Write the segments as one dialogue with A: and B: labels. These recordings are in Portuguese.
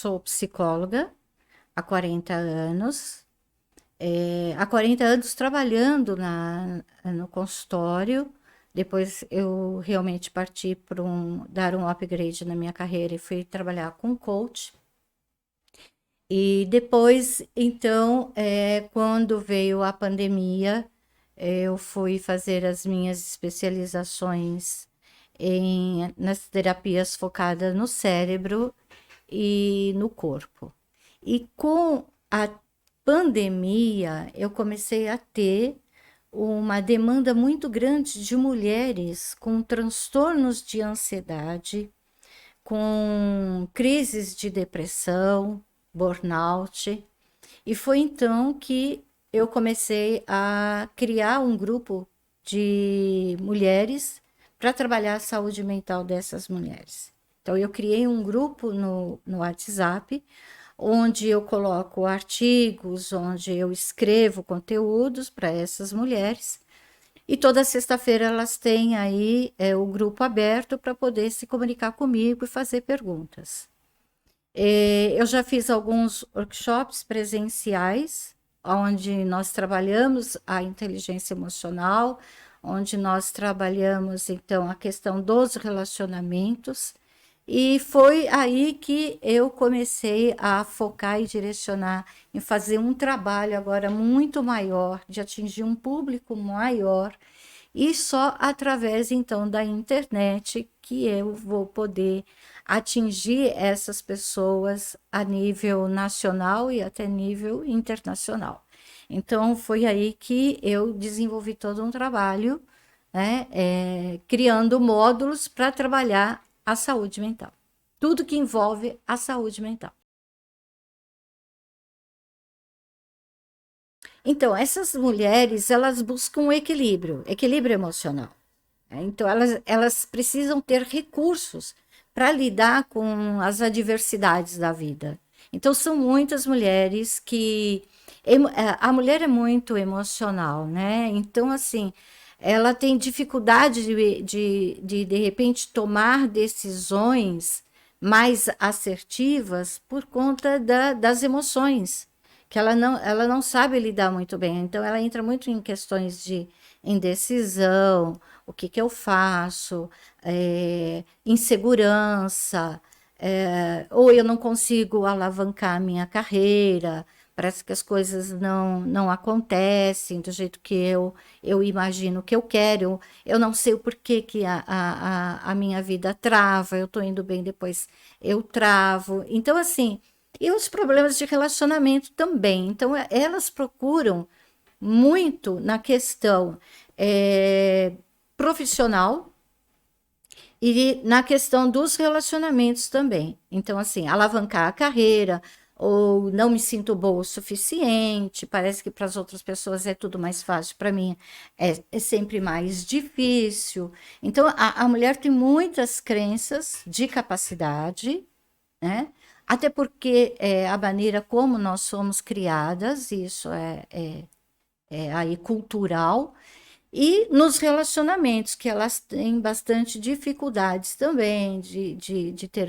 A: sou psicóloga há 40 anos. Há 40 anos trabalhando no consultório. Depois eu realmente parti para dar um upgrade na minha carreira e fui trabalhar com coach. E depois, então, quando veio a pandemia, eu fui fazer as minhas especializações nas terapias focadas no cérebro e no corpo. E com a pandemia, eu comecei a ter uma demanda muito grande de mulheres com transtornos de ansiedade, com crises de depressão, burnout. E foi então que eu comecei a criar um grupo de mulheres para trabalhar a saúde mental dessas mulheres. Então, eu criei um grupo no WhatsApp, onde eu coloco artigos, onde eu escrevo conteúdos para essas mulheres. E toda sexta-feira elas têm aí o grupo aberto para poder se comunicar comigo e fazer perguntas. Eu já fiz alguns workshops presenciais, onde nós trabalhamos a inteligência emocional, onde nós trabalhamos então a questão dos relacionamentos, e foi aí que eu comecei a focar e direcionar em fazer um trabalho agora muito maior, de atingir um público maior, e só através então da internet que eu vou poder atingir essas pessoas a nível nacional e até nível internacional. Então foi aí que eu desenvolvi todo um trabalho, né, criando módulos para trabalhar a saúde mental. Tudo que envolve a saúde mental. Então, essas mulheres, elas buscam equilíbrio emocional. Então, elas precisam ter recursos para lidar com as adversidades da vida. Então, são muitas mulheres que. A mulher é muito emocional, né? Então, assim, ela tem dificuldade de repente, tomar decisões mais assertivas por conta das emoções, que ela não sabe lidar muito bem. Então, ela entra muito em questões de indecisão, o que que eu faço, insegurança, ou eu não consigo alavancar a minha carreira, parece que as coisas não acontecem do jeito que eu imagino que eu quero, eu não sei o porquê que a minha vida trava, eu estou indo bem, depois eu travo. Então, assim, e os problemas de relacionamento também. Então, elas procuram muito na questão profissional e na questão dos relacionamentos também. Então, assim, alavancar a carreira, ou não me sinto boa o suficiente, parece que para as outras pessoas é tudo mais fácil, para mim é sempre mais difícil. Então, a mulher tem muitas crenças de capacidade, né? Até porque a maneira como nós somos criadas, isso é aí cultural, e nos relacionamentos, que elas têm bastante dificuldades também de ter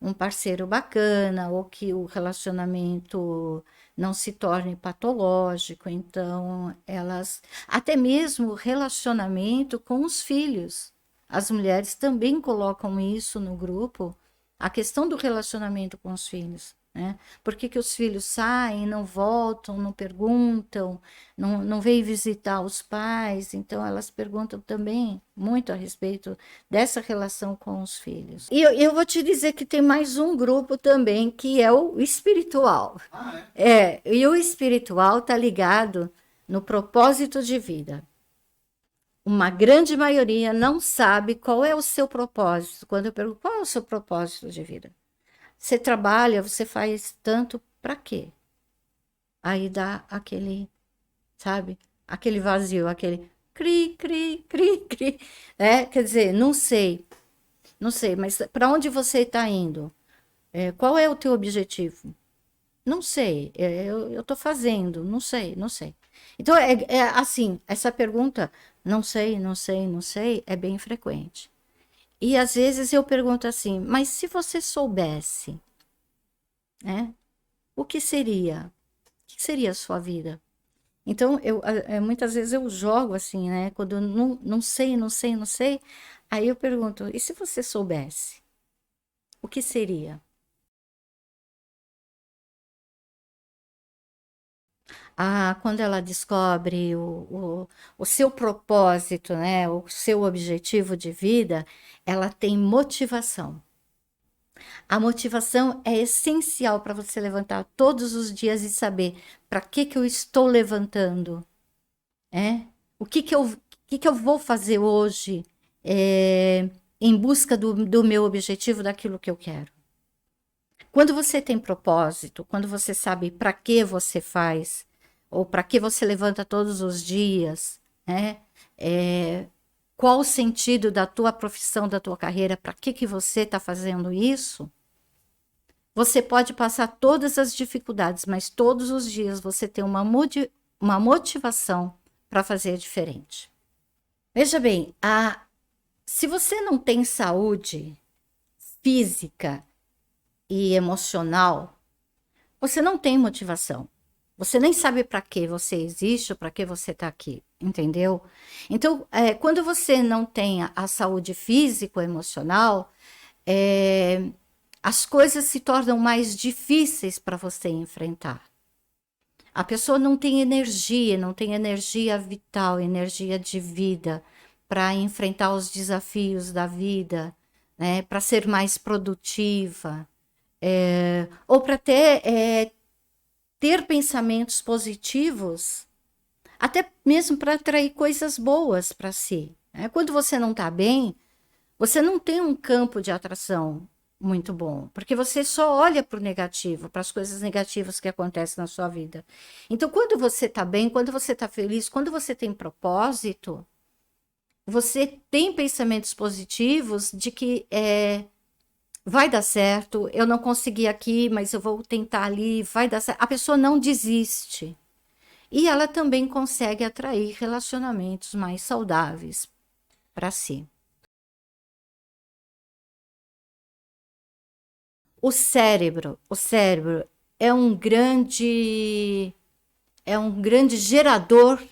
A: um parceiro bacana, ou que o relacionamento não se torne patológico. Então, elas. Até mesmo o relacionamento com os filhos. As mulheres também colocam isso no grupo, a questão do relacionamento com os filhos. Né? Por que que os filhos saem, não voltam, não perguntam, não vêm visitar os pais? Então, elas perguntam também muito a respeito dessa relação com os filhos. E eu vou te dizer que tem mais um grupo também, que é o espiritual.
B: Ah, é?
A: E o espiritual está ligado no propósito de vida. Uma grande maioria não sabe qual é o seu propósito. Quando eu pergunto qual é o seu propósito de vida, você trabalha, você faz tanto para quê? Aí dá aquele, sabe? Aquele vazio, aquele cri, cri, cri, cri. Quer dizer, não sei, mas para onde você está indo? Qual é o teu objetivo? Não sei, eu estou fazendo, não sei, não sei. Então, é assim, essa pergunta, não sei, não sei, não sei, é bem frequente. E às vezes eu pergunto assim, mas se você soubesse, né? O que seria? O que seria a sua vida? Então, muitas vezes eu jogo assim, né? Quando eu não sei, não sei, não sei, aí eu pergunto, e se você soubesse? O que seria? Ah, quando ela descobre o seu propósito, né? O seu objetivo de vida, ela tem motivação. A motivação é essencial para você levantar todos os dias e saber para que eu estou levantando, é? O que que eu vou fazer hoje em busca do meu objetivo, daquilo que eu quero. Quando você tem propósito, quando você sabe para que você faz, ou para que você levanta todos os dias, né? É, qual o sentido da tua profissão, da tua carreira, para que você está fazendo isso? Você pode passar todas as dificuldades, mas todos os dias você tem uma motivação para fazer diferente. Veja bem, se você não tem saúde física e emocional, você não tem motivação. Você nem sabe para que você existe ou para que você está aqui, entendeu? Então, quando você não tem a saúde físico-emocional, as coisas se tornam mais difíceis para você enfrentar. A pessoa não tem energia vital, energia de vida para enfrentar os desafios da vida, né? Para ser mais produtiva, ou para ter pensamentos positivos, até mesmo para atrair coisas boas para si, né? Quando você não está bem, você não tem um campo de atração muito bom, porque você só olha para o negativo, para as coisas negativas que acontecem na sua vida. Então, quando você está bem, quando você está feliz, quando você tem propósito, você tem pensamentos positivos de que vai dar certo, eu não consegui aqui, mas eu vou tentar ali, vai dar certo. A pessoa não desiste. E ela também consegue atrair relacionamentos mais saudáveis para si. O cérebro é um grande gerador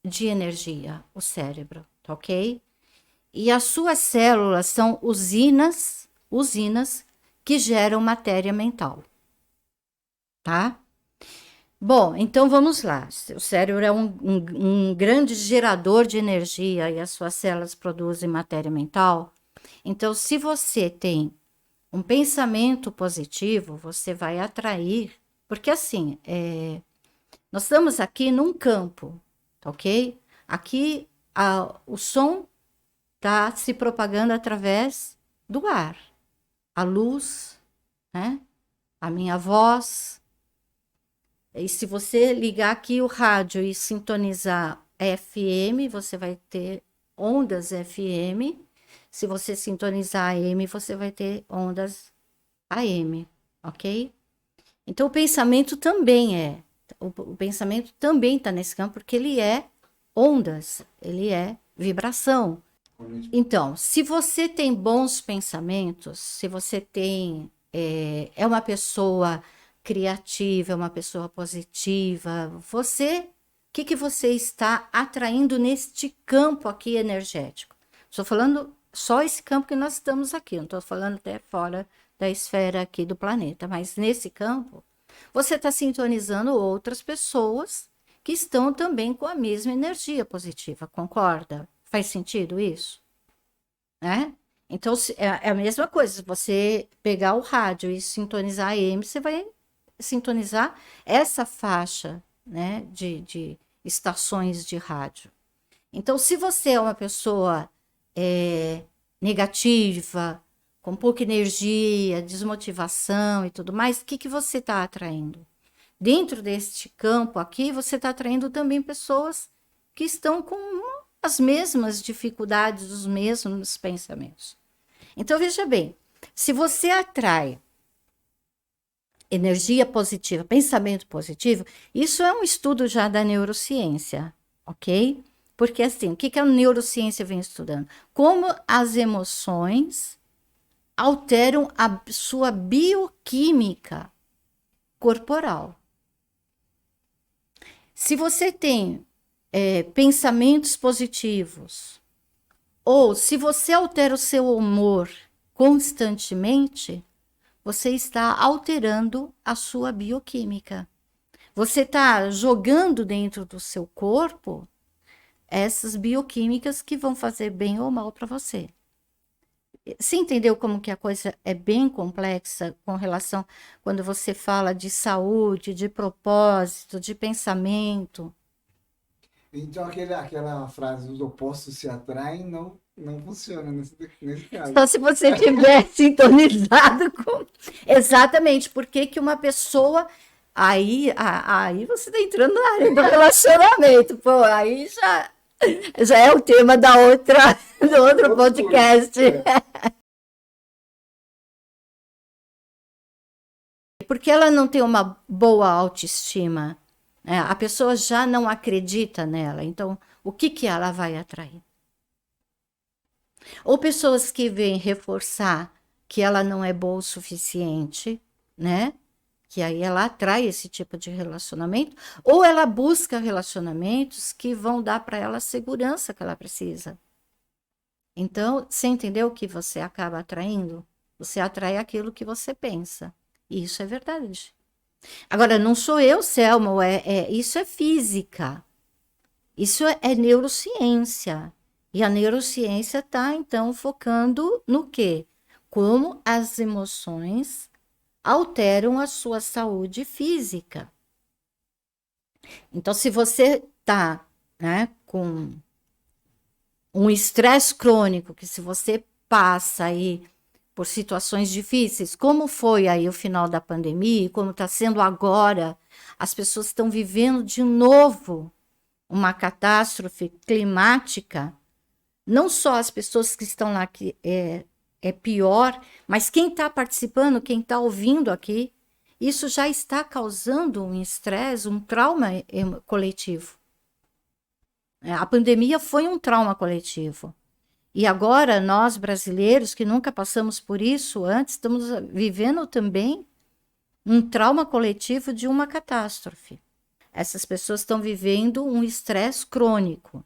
A: de energia, o cérebro, tá ok? E as suas células são usinas que geram matéria mental, tá? Bom, então vamos lá. O cérebro é um grande gerador de energia e as suas células produzem matéria mental. Então, se você tem um pensamento positivo, você vai atrair, porque assim, nós estamos aqui num campo, tá ok? Aqui o som está se propagando através do ar, a luz, né? A minha voz. E se você ligar aqui o rádio e sintonizar FM, você vai ter ondas FM. Se você sintonizar AM, você vai ter ondas AM, ok? Então o pensamento também o pensamento também está nesse campo porque ele é ondas, ele é vibração. Então, se você tem bons pensamentos, se você é uma pessoa criativa, é uma pessoa positiva, o que você está atraindo neste campo aqui energético? Estou falando só esse campo que nós estamos aqui, não estou falando até fora da esfera aqui do planeta, mas nesse campo, você está sintonizando outras pessoas que estão também com a mesma energia positiva, concorda? Faz sentido isso? Né? Então, é a mesma coisa, se você pegar o rádio e sintonizar a AM, você vai sintonizar essa faixa, né, de estações de rádio. Então, se você é uma pessoa negativa, com pouca energia, desmotivação e tudo mais, o que você está atraindo? Dentro deste campo aqui, você está atraindo também pessoas que estão com as mesmas dificuldades, os mesmos pensamentos. Então, veja bem, se você atrai energia positiva, pensamento positivo, isso é um estudo já da neurociência, ok? Porque assim, o que a neurociência vem estudando? Como as emoções alteram a sua bioquímica corporal. Se você tem pensamentos positivos, ou se você altera o seu humor constantemente, você está alterando a sua bioquímica. Você está jogando dentro do seu corpo essas bioquímicas que vão fazer bem ou mal para você. Você entendeu como que a coisa é bem complexa com relação quando você fala de saúde, de propósito, de pensamento?
B: Então aquela frase, os opostos se atraem, não funciona nesse caso.
A: Só se você tiver sintonizado com. Exatamente, porque que uma pessoa. Aí você está entrando na área do relacionamento, pô, aí já é o tema do outro podcast. Porque ela não tem uma boa autoestima, né? A pessoa já não acredita nela, então o que ela vai atrair? Ou pessoas que vêm reforçar que ela não é boa o suficiente, né? Que aí ela atrai esse tipo de relacionamento, ou ela busca relacionamentos que vão dar para ela a segurança que ela precisa. Então, você entendeu o que você acaba atraindo? Você atrai aquilo que você pensa. E isso é verdade. Agora, não sou eu, Selma, isso é física. Isso é neurociência. E a neurociência está, então, focando no quê? Como as emoções alteram a sua saúde física. Então, se você está, né, com um estresse crônico, que se você passa aí por situações difíceis, como foi aí o final da pandemia, como está sendo agora, as pessoas estão vivendo de novo uma catástrofe climática, não só as pessoas que estão lá, que é pior, mas quem está participando, quem está ouvindo aqui, isso já está causando um estresse, um trauma coletivo. A pandemia foi um trauma coletivo. E agora, nós brasileiros, que nunca passamos por isso antes, estamos vivendo também um trauma coletivo de uma catástrofe. Essas pessoas estão vivendo um estresse crônico,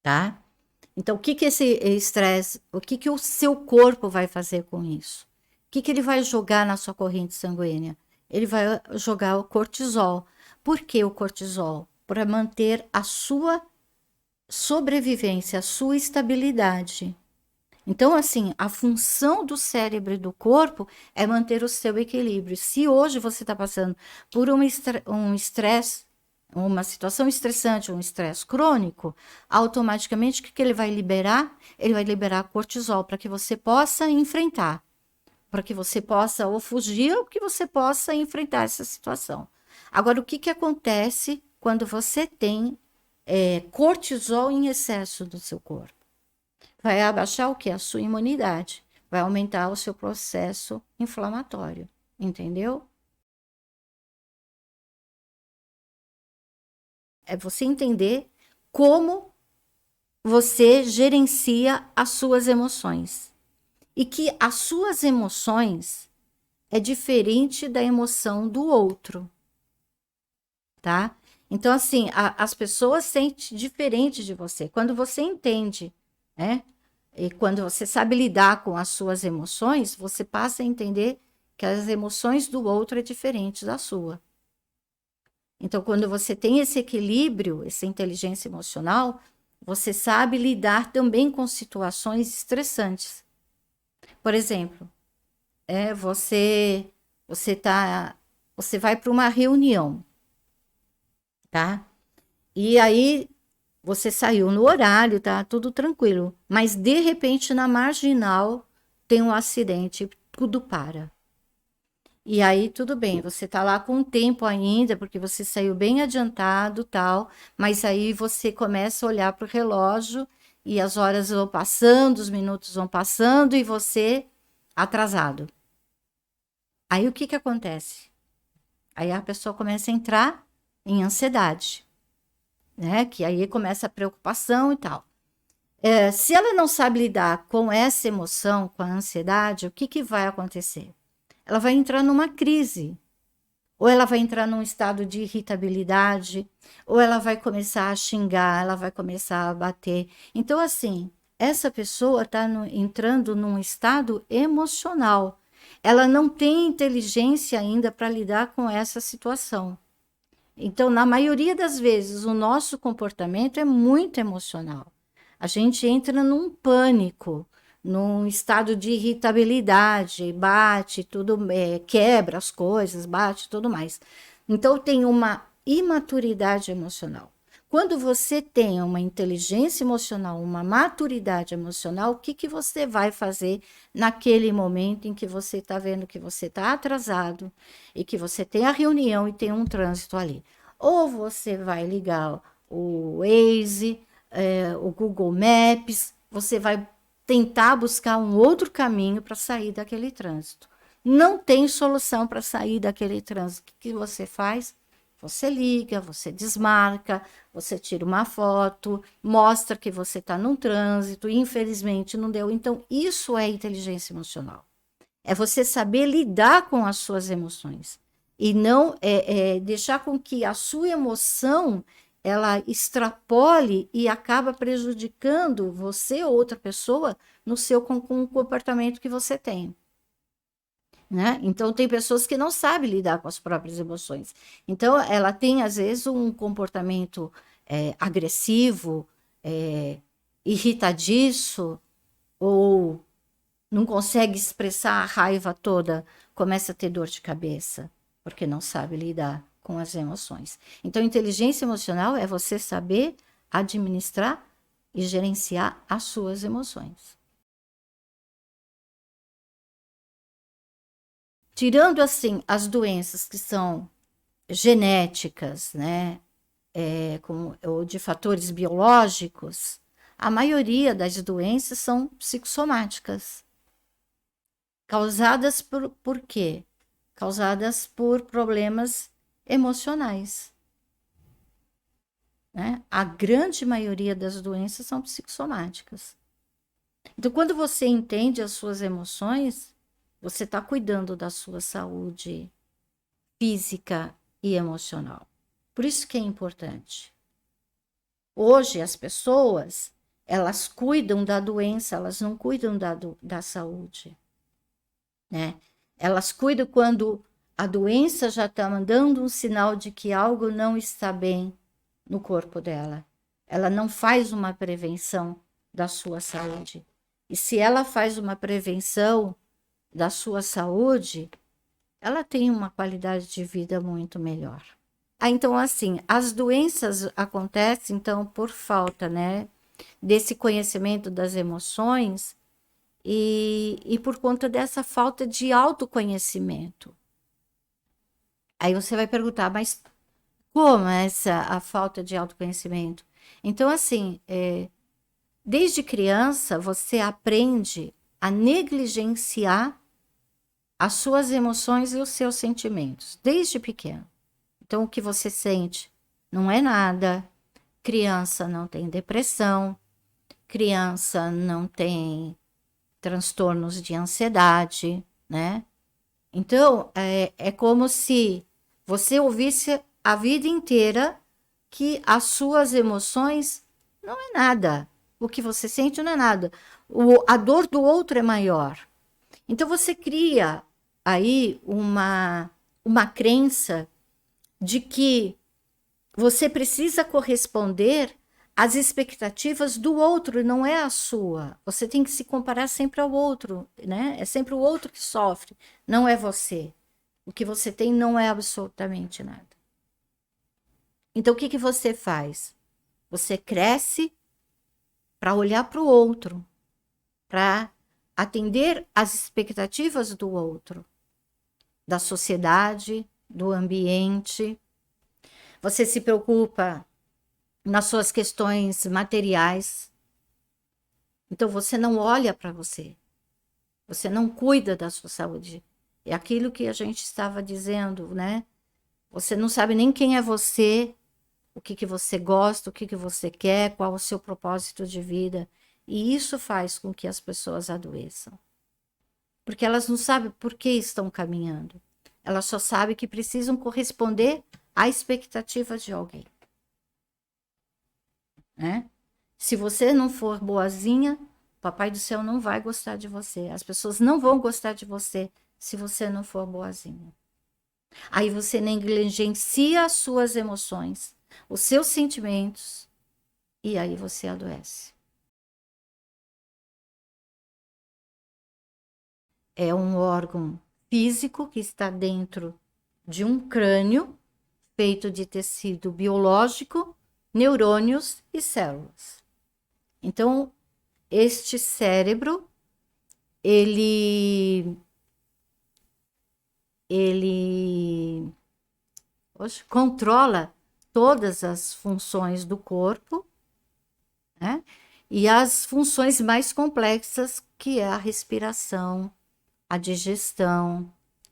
A: tá? Então, o que que esse estresse, o que que o seu corpo vai fazer com isso? O que que ele vai jogar na sua corrente sanguínea? Ele vai jogar o cortisol. Por que o cortisol? Para manter a sua sobrevivência, a sua estabilidade. Então, assim, a função do cérebro e do corpo é manter o seu equilíbrio. Se hoje você está passando por um estresse, uma situação estressante, um estresse crônico, automaticamente o que ele vai liberar? Ele vai liberar cortisol para que você possa enfrentar, para que você possa ou fugir ou que você possa enfrentar essa situação. Agora, o que acontece quando você tem cortisol em excesso do seu corpo? Vai abaixar o que? A sua imunidade. Vai aumentar o seu processo inflamatório. Entendeu? É você entender como você gerencia as suas emoções. E que as suas emoções é diferente da emoção do outro. Tá? Então, assim, as pessoas sentem diferente de você. Quando você entende, né? E quando você sabe lidar com as suas emoções, você passa a entender que as emoções do outro é diferente da sua. Então, quando você tem esse equilíbrio, essa inteligência emocional, você sabe lidar também com situações estressantes. Por exemplo, você vai para uma reunião, tá? E aí você saiu no horário, tá tudo tranquilo, mas de repente na marginal tem um acidente, tudo para. E aí tudo bem, você tá lá com tempo ainda, porque você saiu bem adiantado, tal, mas aí você começa a olhar para o relógio e as horas vão passando, os minutos vão passando e você atrasado. Aí o que acontece? Aí a pessoa começa a entrar em ansiedade, né? Que aí começa a preocupação e tal. Se ela não sabe lidar com essa emoção, com a ansiedade, o que vai acontecer? Ela vai entrar numa crise. ou ela vai entrar num estado de irritabilidade, ou ela vai começar a xingar, ela vai começar a bater. Então, assim, essa pessoa está entrando num estado emocional. Ela não tem inteligência ainda para lidar com essa situação. Então, na maioria das vezes, o nosso comportamento é muito emocional. A gente entra num pânico, num estado de irritabilidade, bate, tudo, quebra as coisas, bate tudo mais. Então, tem uma imaturidade emocional. Quando você tem uma inteligência emocional, uma maturidade emocional, o que, que você vai fazer naquele momento em que você está vendo que você está atrasado e que você tem a reunião e tem um trânsito ali? Ou você vai ligar o Waze, o Google Maps, você vai tentar buscar um outro caminho para sair daquele trânsito. Não tem solução para sair daquele trânsito. O que você faz? Você liga, você desmarca, você tira uma foto, mostra que você está num trânsito, e infelizmente não deu. Então, isso é inteligência emocional. É você saber lidar com as suas emoções e não deixar com que a sua emoção ela extrapole e acaba prejudicando você ou outra pessoa no seu com o comportamento que você tem. Né? Então, tem pessoas que não sabem lidar com as próprias emoções. Então, ela tem, às vezes, um comportamento agressivo, irritadiço, ou não consegue expressar a raiva toda, começa a ter dor de cabeça, porque não sabe lidar com as emoções. Então, inteligência emocional é você saber administrar e gerenciar as suas emoções. Tirando, assim, as doenças que são genéticas, né, ou de fatores biológicos, a maioria das doenças são psicossomáticas. Causadas por quê? Causadas por problemas emocionais. Né? A grande maioria das doenças são psicossomáticas. Então, quando você entende as suas emoções, você está cuidando da sua saúde física e emocional. Por isso que é importante. Hoje, as pessoas, elas cuidam da doença, elas não cuidam da saúde. Né? Elas cuidam quando a doença já está mandando um sinal de que algo não está bem no corpo dela. Ela não faz uma prevenção da sua saúde. E se ela faz uma prevenção da sua saúde, ela tem uma qualidade de vida muito melhor. Então, assim, as doenças acontecem, então, por falta, né, desse conhecimento das emoções e por conta dessa falta de autoconhecimento. Aí você vai perguntar, mas como é a falta de autoconhecimento? Então, assim, desde criança você aprende a negligenciar as suas emoções e os seus sentimentos, desde pequeno. Então, o que você sente não é nada. Criança não tem depressão, criança não tem transtornos de ansiedade, né? Então, é como se você ouvisse a vida inteira que as suas emoções não é nada. O que você sente não é nada. A dor do outro é maior. Então, você cria aí uma crença de que você precisa corresponder às expectativas do outro, não é a sua. Você tem que se comparar sempre ao outro, né? É sempre o outro que sofre, não é você. O que você tem não é absolutamente nada. Então, o que, que você faz? Você cresce para olhar para o outro, para atender às expectativas do outro, da sociedade, do ambiente. Você se preocupa nas suas questões materiais. Então você não olha para você. Você não cuida da sua saúde. É aquilo que a gente estava dizendo, né? Você não sabe nem quem é você, o que você gosta, o que você quer, qual o seu propósito de vida. E isso faz com que as pessoas adoeçam. Porque elas não sabem por que estão caminhando. Elas só sabem que precisam corresponder à expectativa de alguém, né? Se você não for boazinha, Papai do Céu não vai gostar de você. As pessoas não vão gostar de você se você não for boazinha. Aí você negligencia as suas emoções, os seus sentimentos, e aí você adoece. É um órgão físico que está dentro de um crânio feito de tecido biológico, neurônios e células. Então, este cérebro, ele controla todas as funções do corpo, né? E as funções mais complexas, que é a respiração, a digestão,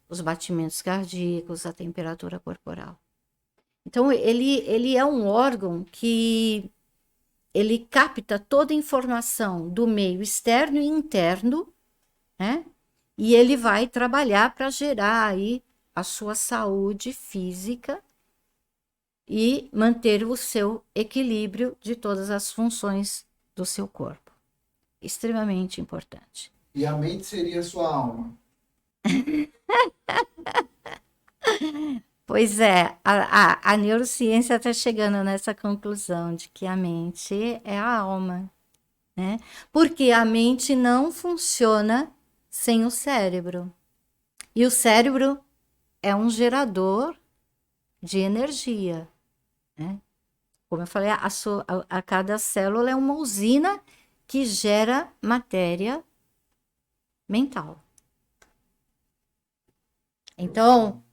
A: os batimentos cardíacos, a temperatura corporal. Então, ele é um órgão que ele capta toda a informação do meio externo e interno, né? E ele vai trabalhar para gerar aí a sua saúde física e manter o seu equilíbrio de todas as funções do seu corpo. Extremamente importante.
B: E a mente seria a sua alma.
A: Pois é, a neurociência está chegando nessa conclusão de que a mente é a alma, né? Porque a mente não funciona sem o cérebro. E o cérebro é um gerador de energia, né? Como eu falei, a cada célula é uma usina que gera matéria mental. Então,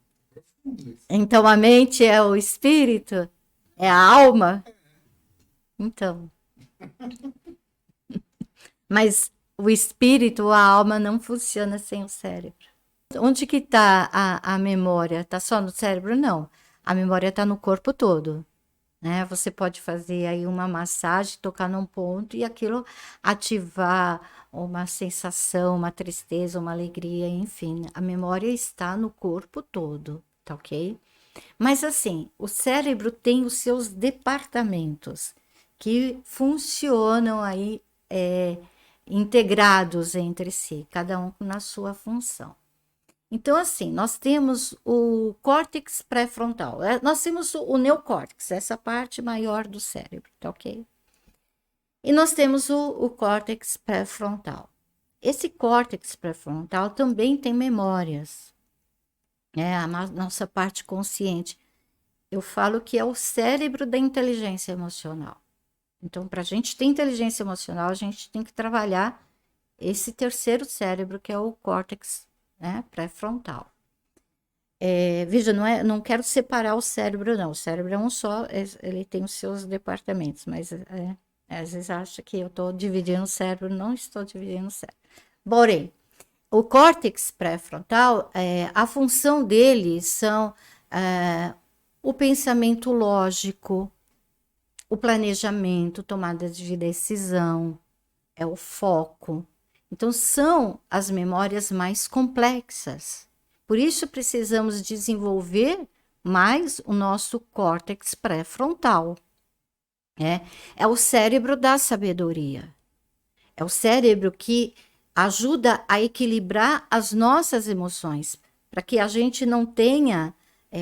A: então a mente é o espírito? É a alma? Então. Mas o espírito, a alma não funciona sem o cérebro. Onde que está a memória? Está só no cérebro? Não. A memória está no corpo todo, né? Você pode fazer aí uma massagem, tocar num ponto e aquilo ativar uma sensação, uma tristeza, uma alegria, enfim. A memória está no corpo todo, tá ok? Mas assim, o cérebro tem os seus departamentos que funcionam aí integrados entre si, cada um na sua função. Então, assim, nós temos o córtex pré-frontal, nós temos o neocórtex, essa parte maior do cérebro, tá ok? E nós temos o córtex pré-frontal. Esse córtex pré-frontal também tem memórias, né? A nossa parte consciente. Eu falo que é o cérebro da inteligência emocional. Então, para a gente ter inteligência emocional, a gente tem que trabalhar esse terceiro cérebro, que é o córtex, né, pré-frontal. Veja, não quero separar o cérebro, não. O cérebro é um só, ele tem os seus departamentos, mas às vezes acha que eu estou dividindo o cérebro, não estou dividindo o cérebro. Porém, o córtex pré-frontal, a função dele são o pensamento lógico, o planejamento, tomada de decisão, é o foco. Então, são as memórias mais complexas. Por isso, precisamos desenvolver mais o nosso córtex pré-frontal. É o cérebro da sabedoria. É o cérebro que ajuda a equilibrar as nossas emoções, para que a gente não tenha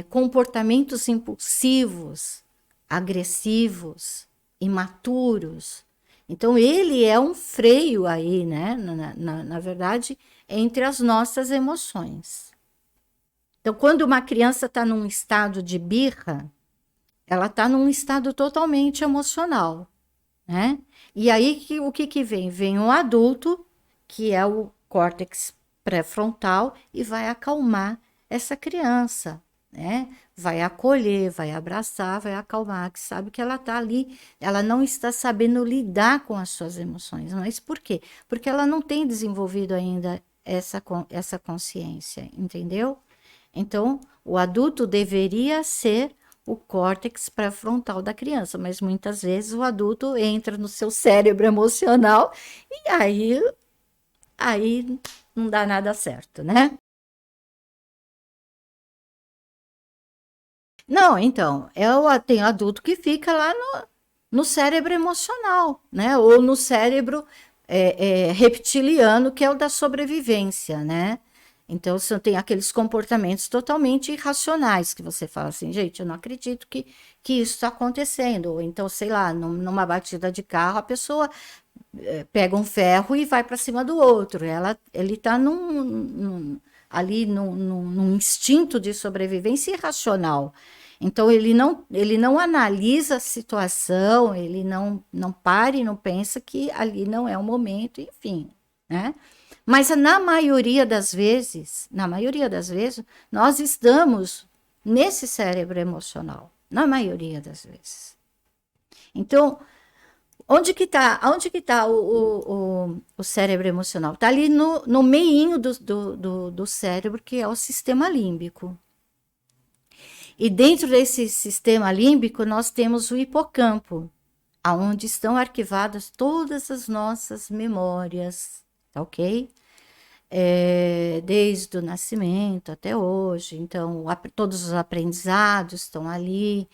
A: comportamentos impulsivos, agressivos, imaturos. Então, ele é um freio aí, né? Na verdade, entre as nossas emoções. Então, quando uma criança está num estado de birra, ela está num estado totalmente emocional, né? E aí, o que vem? Vem um adulto, que é o córtex pré-frontal, e vai acalmar essa criança, né? Vai acolher, vai abraçar, vai acalmar, que sabe que ela está ali, ela não está sabendo lidar com as suas emoções. Mas por quê? Porque ela não tem desenvolvido ainda essa consciência, entendeu? Então, o adulto deveria ser o córtex pré-frontal da criança, mas muitas vezes o adulto entra no seu cérebro emocional e aí não dá nada certo, né? Não, então, tem adulto que fica lá no cérebro emocional, né? Ou no cérebro reptiliano, que é o da sobrevivência, né? Então, você tem aqueles comportamentos totalmente irracionais que você fala assim, gente, eu não acredito que isso está acontecendo. Ou então, sei lá, numa batida de carro, a pessoa pega um ferro e vai para cima do outro. Ele está ali num instinto de sobrevivência irracional. Então ele não analisa a situação, ele não para e não pensa que ali não é o momento, enfim, né? Mas na maioria das vezes, nós estamos nesse cérebro emocional, na maioria das vezes. Então, onde que tá o cérebro emocional? Está ali no meinho do cérebro, que é o sistema límbico. E dentro desse sistema límbico, nós temos o hipocampo, aonde estão arquivadas todas as nossas memórias, tá ok? Desde o nascimento até hoje. Então, todos os aprendizados estão ali,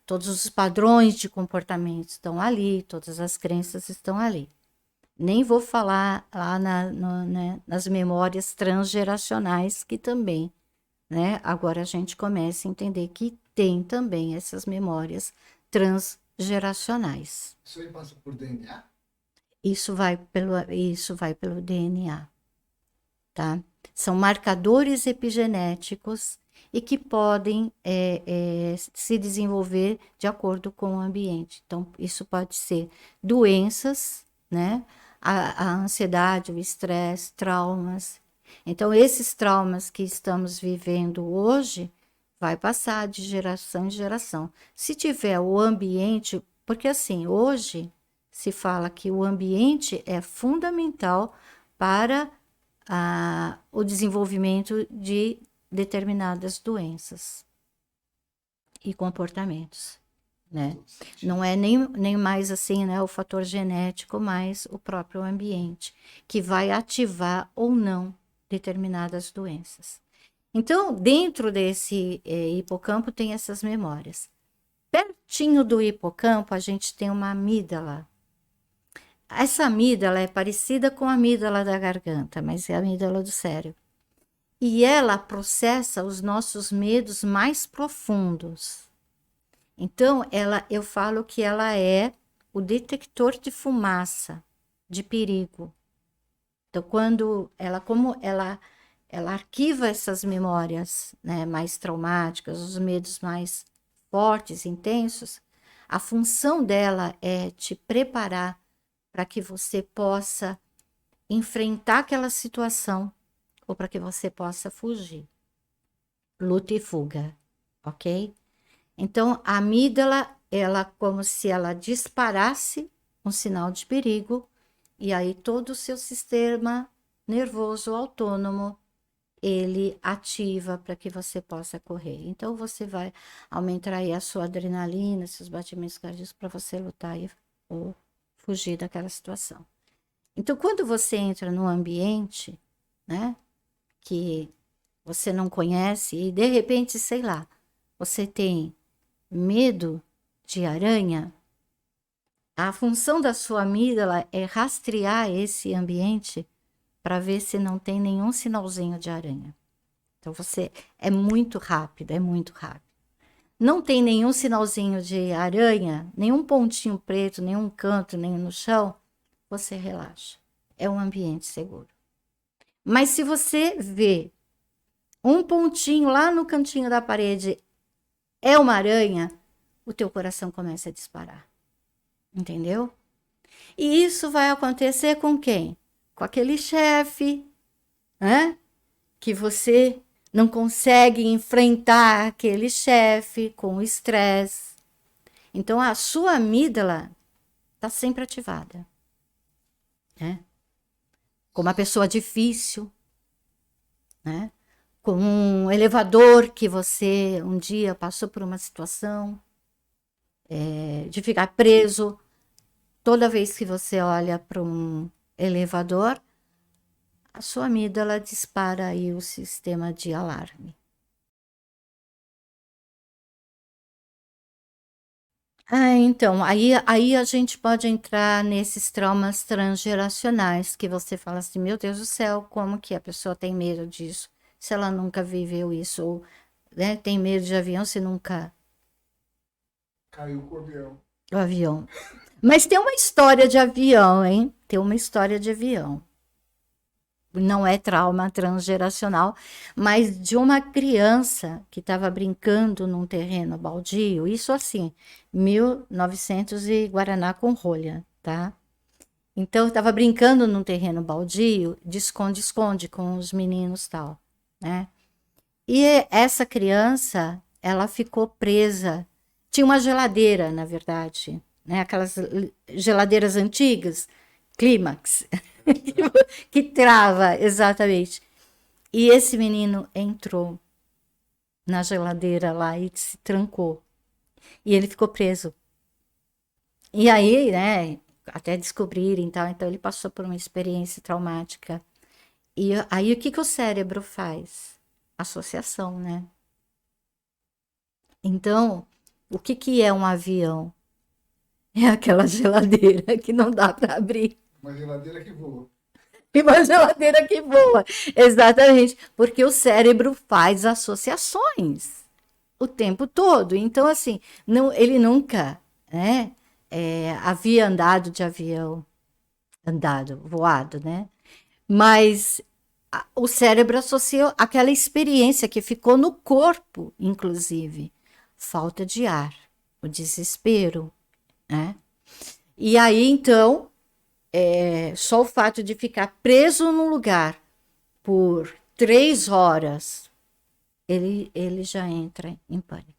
A: todos os padrões de comportamento estão ali, todas as crenças estão ali. Nem vou falar lá né, nas memórias transgeracionais, que também, né? Agora a gente começa a entender que tem também essas memórias transgeracionais.
B: Isso aí passa por DNA?
A: Isso vai pelo DNA, tá? São marcadores epigenéticos e que podem se desenvolver de acordo com o ambiente. Então, isso pode ser doenças, né? A ansiedade, o estresse, traumas. Então, esses traumas que estamos vivendo hoje vai passar de geração em geração. Se tiver o ambiente, porque assim, hoje se fala que o ambiente é fundamental para o desenvolvimento de determinadas doenças e comportamentos, né? Não é nem mais assim, né, o fator genético, mas o próprio ambiente, que vai ativar ou não determinadas doenças. Então, dentro desse hipocampo tem essas memórias. Pertinho do hipocampo, a gente tem uma amígdala. Essa amígdala é parecida com a amígdala da garganta, mas é a amígdala do cérebro. E ela processa os nossos medos mais profundos. Então, eu falo que ela é o detector de fumaça, de perigo. Então, como ela arquiva essas memórias, né, mais traumáticas, os medos mais fortes, intensos, a função dela é te preparar para que você possa enfrentar aquela situação ou para que você possa fugir. Luta e fuga, ok? Então, a amígdala, ela como se ela disparasse um sinal de perigo e aí todo o seu sistema nervoso autônomo ele ativa para que você possa correr. Então, você vai aumentar aí a sua adrenalina, seus batimentos cardíacos para você lutar ou fugir daquela situação. Então, quando você entra num ambiente, né, que você não conhece e de repente, sei lá, você tem medo de aranha, a função da sua amígdala é rastrear esse ambiente para ver se não tem nenhum sinalzinho de aranha. Então você é muito rápido, é muito rápido. Não tem nenhum sinalzinho de aranha, nenhum pontinho preto, nenhum canto, nem no chão, você relaxa. É um ambiente seguro. Mas se você vê um pontinho lá no cantinho da parede, é uma aranha, o teu coração começa a disparar. Entendeu? E isso vai acontecer com quem? Com aquele chefe, né? Que você não consegue enfrentar aquele chefe com o estresse. Então a sua amígdala está sempre ativada, né? Com uma pessoa difícil, né? Com um elevador que você um dia passou por uma situação de ficar preso. Toda vez que você olha para um elevador, a sua amígdala dispara aí o sistema de alarme. Então, aí a gente pode entrar nesses traumas transgeracionais, que você fala assim, meu Deus do céu, como que a pessoa tem medo disso? Se ela nunca viveu isso, ou, né, tem medo de avião se nunca...
B: Caiu o avião.
A: O avião. Mas tem uma história de avião, hein? Tem uma história de avião. Não é trauma transgeracional, mas de uma criança que estava brincando num terreno baldio, isso assim, 1900 e Guaraná com rolha, tá? Então, estava brincando num terreno baldio, de esconde-esconde com os meninos tal, né? E essa criança, ela ficou presa. Tinha uma geladeira, na verdade, né? Aquelas geladeiras antigas, Clímax, que trava, exatamente. E esse menino entrou na geladeira lá e se trancou. E ele ficou preso. E aí, né, até descobrirem, tal, então ele passou por uma experiência traumática. E aí o que que o cérebro faz? Associação, né? Então, o que que é um avião? É aquela geladeira que não dá para abrir.
B: Uma geladeira que voa.
A: E uma geladeira que voa. Exatamente. Porque o cérebro faz associações o tempo todo. Então, assim, não, ele nunca, né, havia andado de avião, andado, voado, né? Mas o cérebro associou aquela experiência que ficou no corpo, inclusive. Falta de ar, o desespero, né? E aí, então, só o fato de ficar preso num lugar por 3 horas, ele já entra em pânico.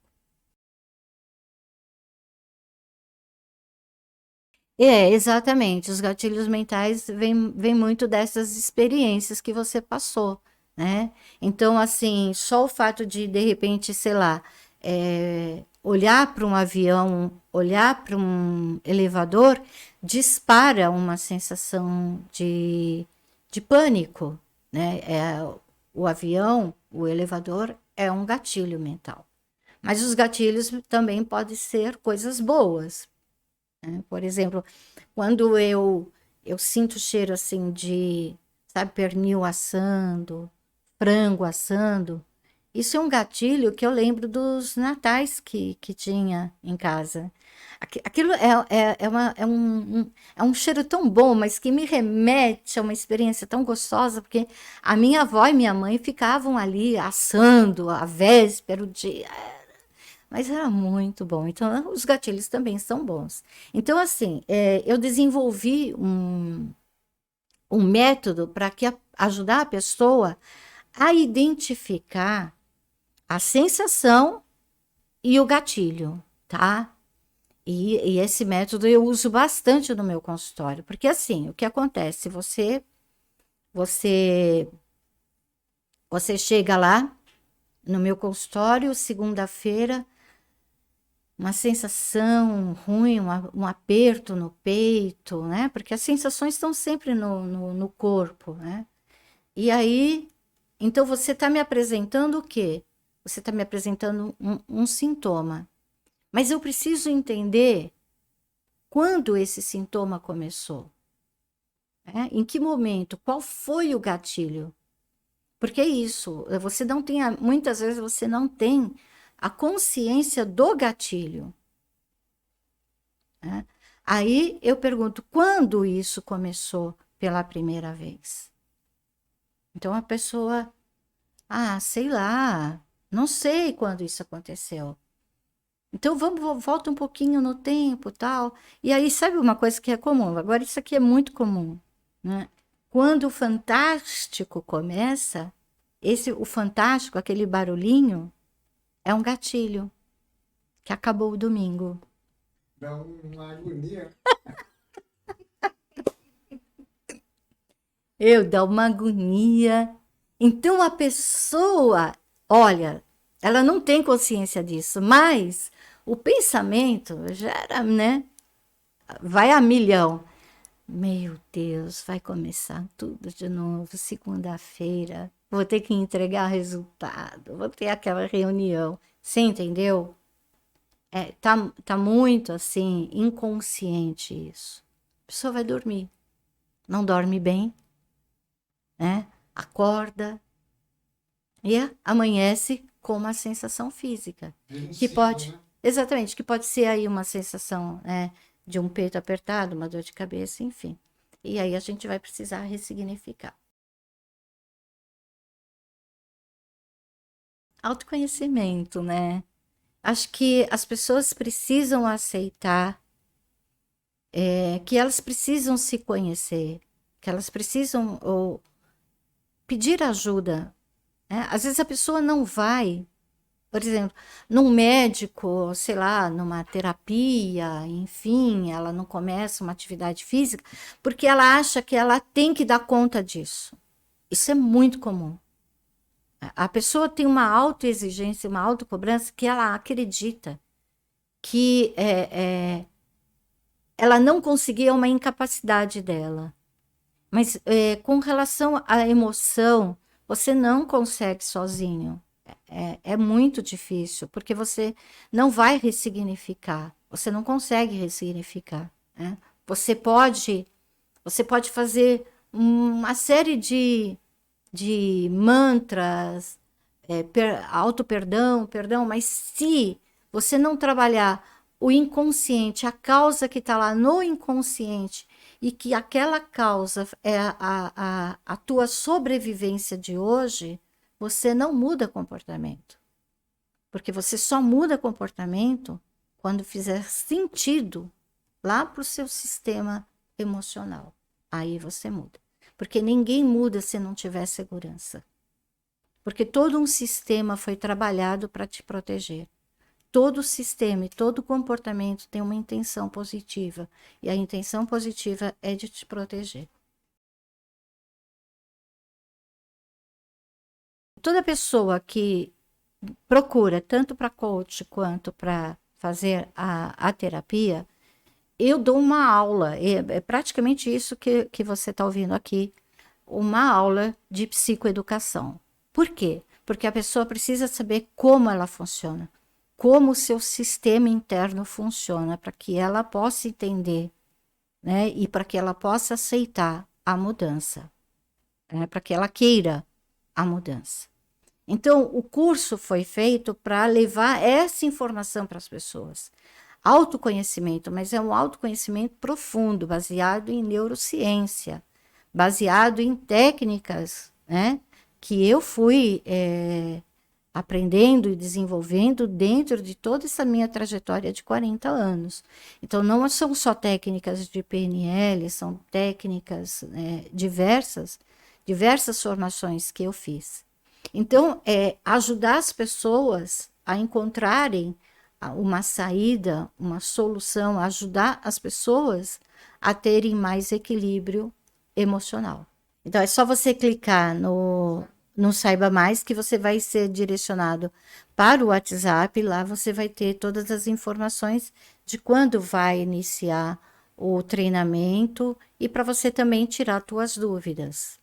A: Exatamente. Os gatilhos mentais vêm muito dessas experiências que você passou, né? Então, assim, só o fato de repente, sei lá, olhar para um avião, olhar para um elevador, dispara uma sensação de pânico, né? O avião, o elevador é um gatilho mental. Mas os gatilhos também podem ser coisas boas, né? Por exemplo, quando eu sinto o cheiro assim de, sabe, pernil assando, frango assando, isso é um gatilho que eu lembro dos natais que tinha em casa. Aquilo é um cheiro tão bom, mas que me remete a uma experiência tão gostosa, porque a minha avó e minha mãe ficavam ali assando a véspera, o dia. Mas era muito bom. Então, os gatilhos também são bons. Então, assim, eu desenvolvi um método para ajudar a pessoa a identificar a sensação e o gatilho, tá? E esse método eu uso bastante no meu consultório, porque assim, o que acontece? Você, você chega lá no meu consultório, segunda-feira, uma sensação ruim, um aperto no peito, né? Porque as sensações estão sempre no corpo, né? E aí, então você está me apresentando o quê? Você está me apresentando um sintoma. Mas eu preciso entender quando esse sintoma começou, né? Em que momento? Qual foi o gatilho? Porque é isso, você não tem, muitas vezes você não tem a consciência do gatilho, né? Aí eu pergunto, quando isso começou pela primeira vez? Então a pessoa, sei lá, não sei quando isso aconteceu. Então volta um pouquinho no tempo, tal. E aí sabe uma coisa que é comum? Agora isso aqui é muito comum, né? Quando o fantástico começa, o fantástico, aquele barulhinho, é um gatilho que acabou o domingo.
B: Dá uma agonia.
A: Dá uma agonia. Então a pessoa, olha, ela não tem consciência disso, mas o pensamento gera, né? Vai a milhão. Meu Deus, vai começar tudo de novo, segunda-feira. Vou ter que entregar resultado, vou ter aquela reunião. Você entendeu? tá muito assim, inconsciente isso. A pessoa vai dormir, não dorme bem, né? Acorda e amanhece com uma sensação física,
B: Vira um
A: que
B: ciclo,
A: pode,
B: né?
A: exatamente, que pode ser aí uma sensação, né, de um peito apertado, uma dor de cabeça, enfim. E aí a gente vai precisar ressignificar. Autoconhecimento, né? Acho que as pessoas precisam aceitar que elas precisam se conhecer, que elas precisam ou pedir ajuda, né? Às vezes a pessoa não vai, por exemplo, num médico, sei lá, numa terapia, enfim, ela não começa uma atividade física, porque ela acha que ela tem que dar conta disso. Isso é muito comum. A pessoa tem uma autoexigência, uma autocobrança que ela acredita que ela não conseguia uma incapacidade dela. Mas com relação à emoção, você não consegue sozinho. É muito difícil, porque você não vai ressignificar. Você não consegue ressignificar, né? Você pode, você pode fazer uma série de mantras, auto-perdão, perdão, mas se você não trabalhar o inconsciente, a causa que está lá no inconsciente, e que aquela causa é a tua sobrevivência de hoje, você não muda comportamento. Porque você só muda comportamento quando fizer sentido lá para o seu sistema emocional. Aí você muda. Porque ninguém muda se não tiver segurança. Porque todo um sistema foi trabalhado para te proteger. Todo sistema e todo comportamento tem uma intenção positiva. E a intenção positiva é de te proteger. Toda pessoa que procura, tanto para coach quanto para fazer a terapia, eu dou uma aula. É praticamente isso que você está ouvindo aqui. Uma aula de psicoeducação. Por quê? Porque a pessoa precisa saber como ela funciona, como o seu sistema interno funciona, para que ela possa entender, né? E para que ela possa aceitar a mudança, né? Para que ela queira a mudança. Então, o curso foi feito para levar essa informação para as pessoas. Autoconhecimento, mas é um autoconhecimento profundo, baseado em neurociência, baseado em técnicas, né, que eu fui aprendendo e desenvolvendo dentro de toda essa minha trajetória de 40 anos. Então, não são só técnicas de PNL, são técnicas diversas formações que eu fiz. Então, ajudar as pessoas a encontrarem uma saída, uma solução, ajudar as pessoas a terem mais equilíbrio emocional. Então, é só você clicar no Saiba Mais que você vai ser direcionado para o WhatsApp. Lá você vai ter todas as informações de quando vai iniciar o treinamento e para você também tirar suas dúvidas.